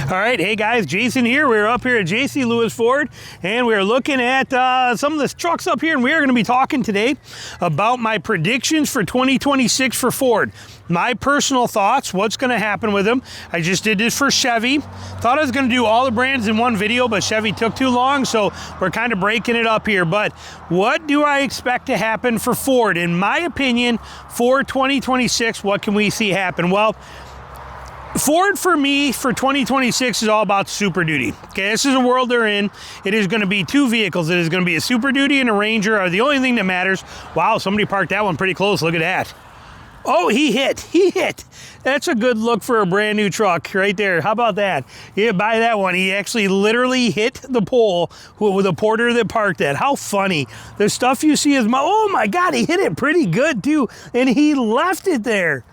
All right, hey guys, Jason here. We're up here at J.C. Lewis Ford, and we're looking at some of the trucks up here, and we are going to be talking today about my predictions for 2026 for Ford. My personal thoughts, what's going to happen with them. I just did this for Chevy. Thought I was going to do all the brands in one video, but Chevy took too long, so we're kind of breaking it up here. But what do I expect to happen for Ford? In my opinion, for 2026, what can we see happen? Well, Ford, for me, for 2026 is all about Super Duty. Okay, this is a world they're in. It is going to be two vehicles. It is going to be a Super Duty and a Ranger are the only thing that matters. Wow, somebody parked that one pretty close. Look at that. Oh, he hit. That's a good look for a brand new truck right there. How about that? Yeah, buy that one. He actually literally hit the pole with a porter that parked that. How funny. The stuff you see is, oh my God, he hit it pretty good too. And he left it there.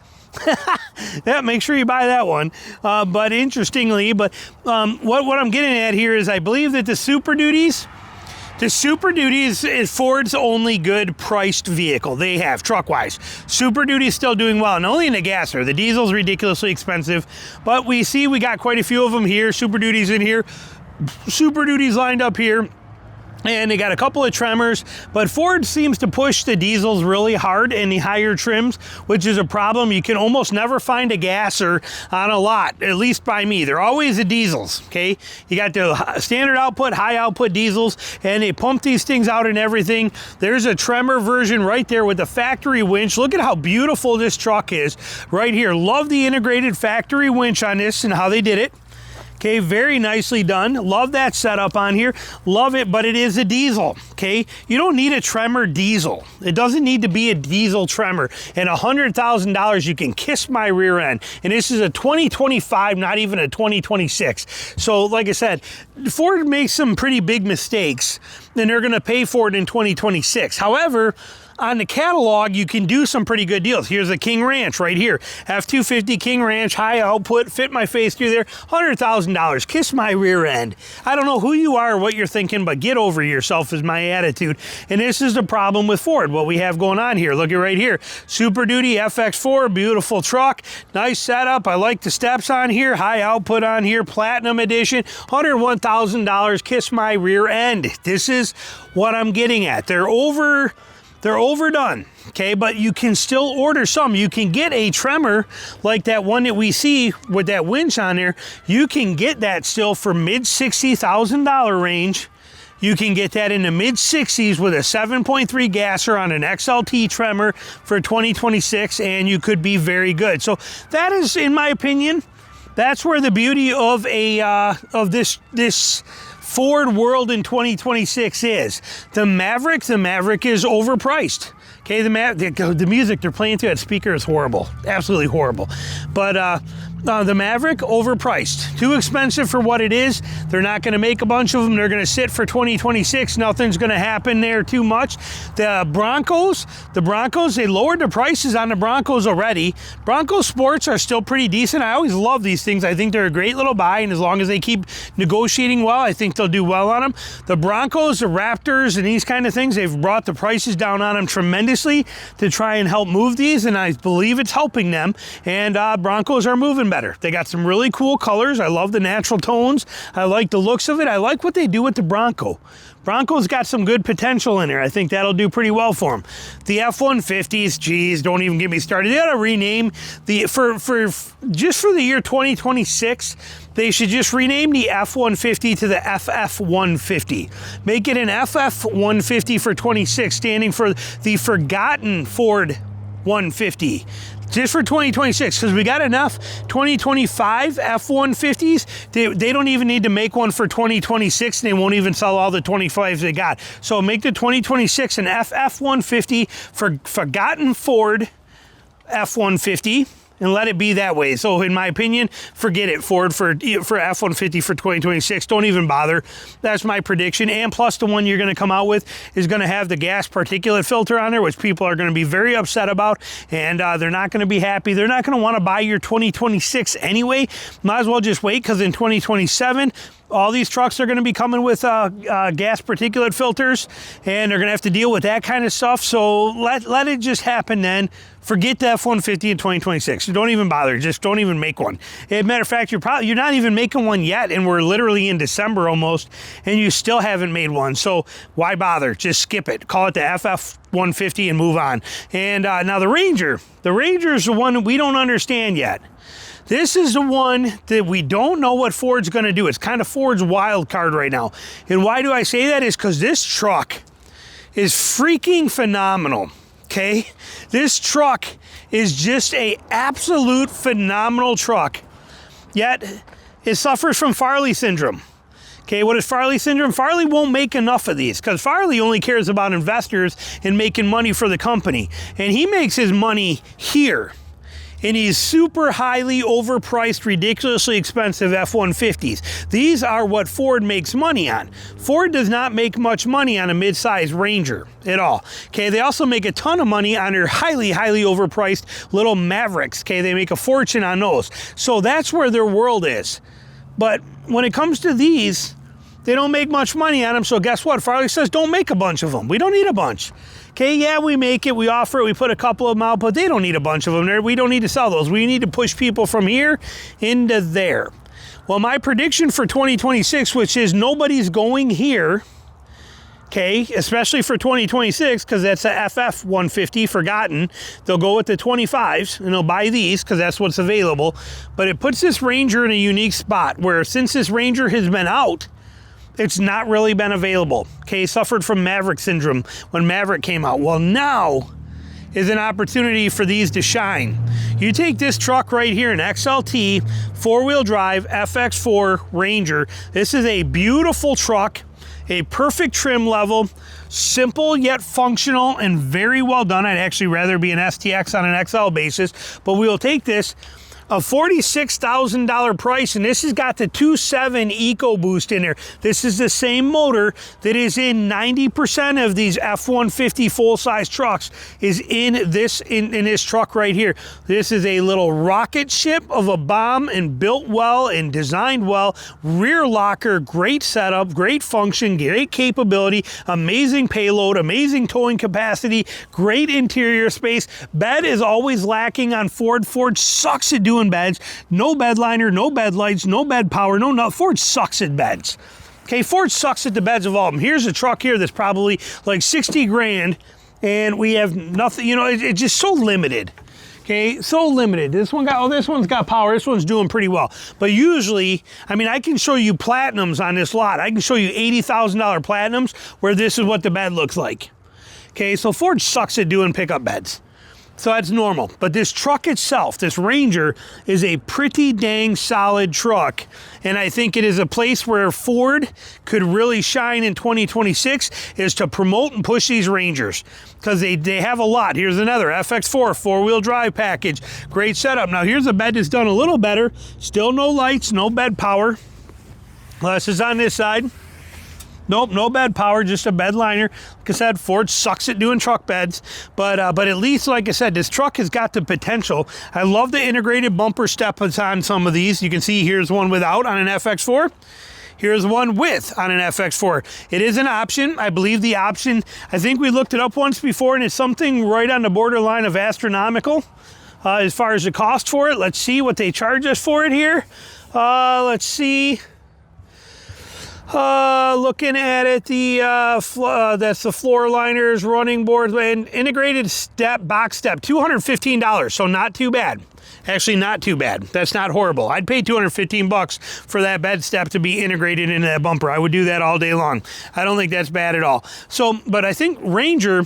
Yeah, make sure you buy that one. But interestingly, what I'm getting at here is I believe that the Super Duties is Ford's only good priced vehicle they have truck-wise. Super Duty is still doing well, and only in the gasser. The diesel's ridiculously expensive, but we got quite a few of them here. Super Duties in here. Super Duties lined up here. And they got a couple of Tremors, but Ford seems to push the diesels really hard in the higher trims, which is a problem. You can almost never find a gasser on a lot, at least by me. They're always the diesels, okay? You got the standard output, high output diesels, and they pump these things out and everything. There's a Tremor version right there with the factory winch. Look at how beautiful this truck is right here. Love the integrated factory winch on this and how they did it. Okay, very nicely done. Love that setup on here. Love it, but it is a diesel, okay? You don't need a Tremor diesel. It doesn't need to be a diesel Tremor. And $100,000, you can kiss my rear end. And this is a 2025, not even a 2026. So, like I said, Ford makes some pretty big mistakes, and they're gonna pay for it in 2026. However, on the catalog, you can do some pretty good deals. Here's a King Ranch right here. F-250 King Ranch, high output, fit my face through there, $100,000, kiss my rear end. I don't know who you are or what you're thinking, but get over yourself is my attitude. And this is the problem with Ford, what we have going on here. Look at right here. Super Duty FX4, beautiful truck, nice setup. I like the steps on here, high output on here, Platinum Edition, $101,000, kiss my rear end. This is what I'm getting at. They're overdone, okay? But you can still order some. You can get a Tremor like that one that we see with that winch on there. You can get that still for mid-$60,000 range. You can get that in the mid-60s with a 7.3 gasser on an XLT Tremor for 2026, and you could be very good. So that is, in my opinion, that's where the beauty of this Ford world in 2026 is. The Maverick is overpriced. Okay, the music they're playing to that speaker is horrible, absolutely horrible. But the Maverick, overpriced. Too expensive for what it is. They're not going to make a bunch of them. They're going to sit for 2026. Nothing's going to happen there too much. The Broncos, they lowered the prices on the Broncos already. Bronco Sports are still pretty decent. I always love these things. I think they're a great little buy, and as long as they keep negotiating well, I think they'll do well on them. The Broncos, the Raptors, and these kind of things, they've brought the prices down on them tremendously to try and help move these, and I believe it's helping them. And Broncos are moving better. They got some really cool colors. I love the natural tones. I like the looks of it. I like what they do with the Bronco. Bronco's got some good potential in there. I think that'll do pretty well for them. The F-150s, geez, don't even get me started. They got to rename just for the year 2026. They should just rename the F-150 to the FF-150. Make it an FF-150 for 26, standing for the Forgotten Ford 150. Just for 2026, because we got enough 2025 F-150s. They don't even need to make one for 2026, and they won't even sell all the 25s they got. So make the 2026 an FF-150 for Forgotten Ford F-150. And let it be that way. So in my opinion, forget it, Ford, for F-150 for 2026. Don't even bother. That's my prediction. And plus the one you're going to come out with is going to have the gas particulate filter on there, which people are going to be very upset about. And they're not going to be happy. They're not going to want to buy your 2026 anyway. Might as well just wait, because in 2027, all these trucks are going to be coming with gas particulate filters, and they're going to have to deal with that kind of stuff. So let it just happen then. Forget the F-150 in 2026. Don't even bother. Just don't even make one. As a matter of fact, you're not even making one yet, and we're literally in December almost, and you still haven't made one. So why bother? Just skip it. Call it the FF-150 and move on. And now the Ranger. The Ranger is the one that we don't understand yet. This is the one that we don't know what Ford's going to do. It's kind of Ford's wild card right now. And why do I say that? Is because this truck is freaking phenomenal. Okay, this truck is just a absolute phenomenal truck, yet it suffers from Farley syndrome. Okay, what is Farley syndrome? Farley won't make enough of these because Farley only cares about investors and making money for the company. And he makes his money here. And these super highly overpriced, ridiculously expensive F-150s. These are what Ford makes money on. Ford does not make much money on a mid-size Ranger at all. Okay, they also make a ton of money on their highly, highly overpriced little Mavericks. Okay, they make a fortune on those. So that's where their world is. But when it comes to these, they don't make much money on them. So guess what? Farley says, don't make a bunch of them. We don't need a bunch. Okay, yeah, we make it, we offer it, we put a couple of them out, but they don't need a bunch of them there. We don't need to sell those. We need to push people from here into there. Well, my prediction for 2026, which is nobody's going here, okay, especially for 2026, because that's a FF-150 forgotten. They'll go with the 25s, and they'll buy these, because that's what's available. But it puts this Ranger in a unique spot, where since this Ranger has been out, it's not really been available. Okay, suffered from Maverick syndrome when Maverick came out. Well, now is an opportunity for these to shine. You take this truck right here, an XLT, four-wheel drive, FX4 Ranger. This is a beautiful truck, a perfect trim level, simple yet functional and very well done. I'd actually rather be an STX on an XL basis, but we will take this. A $46,000 price, and this has got the 2.7 EcoBoost in there. This is the same motor that is in 90% of these F-150 full-size trucks is in this truck right here. This is a little rocket ship of a bomb and built well and designed well. Rear locker, great setup, great function, great capability, amazing payload, amazing towing capacity, great interior space. Bed is always lacking on Ford. Ford sucks at doing beds. No bed liner, no bed lights, no bed power, no. Ford sucks at beds. Okay, Ford sucks at the beds of all of them. Here's a truck here that's probably like 60 grand, and we have nothing, you know, it's just so limited. Okay, so limited. This one's got power. This one's doing pretty well. But usually, I mean, I can show you platinums on this lot. I can show you $80,000 platinums where this is what the bed looks like. Okay, so Ford sucks at doing pickup beds. So that's normal. But this truck itself, this Ranger, is a pretty dang solid truck. And I think it is a place where Ford could really shine in 2026 is to promote and push these Rangers. Because they have a lot. Here's another FX4 four-wheel drive package. Great setup. Now here's a bed that's done a little better. Still no lights, no bed power. This is on this side. Nope, no bed power, just a bed liner. Like I said, Ford sucks at doing truck beds, but at least, like I said, this truck has got the potential. I love the integrated bumper step that's on some of these. You can see here's one without on an FX4. Here's one with on an FX4. It is an option. I believe the option, I think we looked it up once before, and it's something right on the borderline of astronomical as far as the cost for it. Let's see what they charge us for it here. Let's see. Looking at it, that's the floor liners, running boards, and integrated box step, $215. So not too bad. Actually, not too bad. That's not horrible. I'd pay $215 for that bed step to be integrated into that bumper. I would do that all day long. I don't think that's bad at all. So, but I think Ranger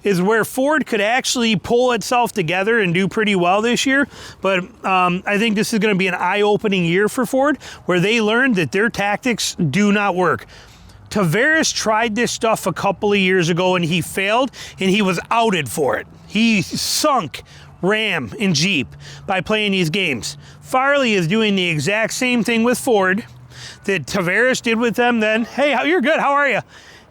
is where Ford could actually pull itself together and do pretty well this year. But I think this is going to be an eye-opening year for Ford, where they learned that their tactics do not work. Tavares tried this stuff a couple of years ago, and he failed, and he was outed for it. He sunk Ram and Jeep by playing these games. Farley is doing the exact same thing with Ford that Tavares did with them then. Hey, you're good, how are you?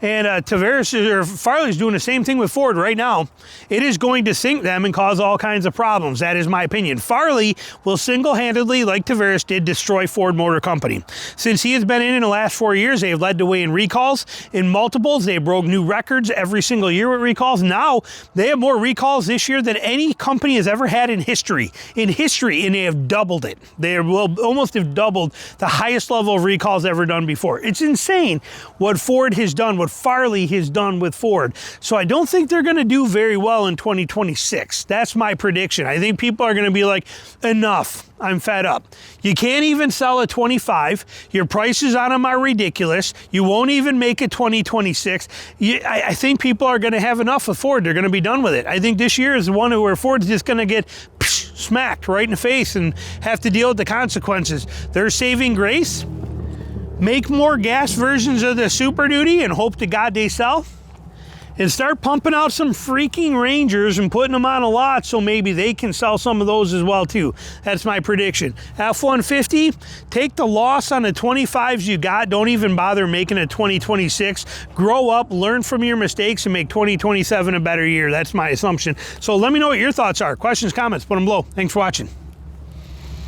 And Farley's doing the same thing with Ford right now. It is going to sink them and cause all kinds of problems. That is my opinion. Farley will single-handedly, like Tavares did, destroy Ford Motor Company. Since he has been in the last 4 years, they have led the way in recalls, in multiples. They broke new records every single year with recalls. Now, they have more recalls this year than any company has ever had in history. And they have doubled it. They will almost have doubled the highest level of recalls ever done before. It's insane what Ford has done, what Farley has done with Ford. So I don't think they're going to do very well in 2026. That's my prediction. I think people are going to be like, enough. I'm fed up. You can't even sell a 25. Your prices on them are ridiculous. You won't even make a 2026. I think people are going to have enough of Ford. They're going to be done with it. I think this year is the one where Ford's just going to get smacked right in the face and have to deal with the consequences. Their saving grace: make more gas versions of the Super Duty and hope to God they sell, and start pumping out some freaking Rangers and putting them on a lot so maybe they can sell some of those as well too. That's my prediction. F-150, take the loss on the 25s you got. Don't even bother making a 2026. Grow up, learn from your mistakes, and make 2027 a better year. That's my assumption. So let me know what your thoughts are. Questions, comments, put them below. Thanks for watching.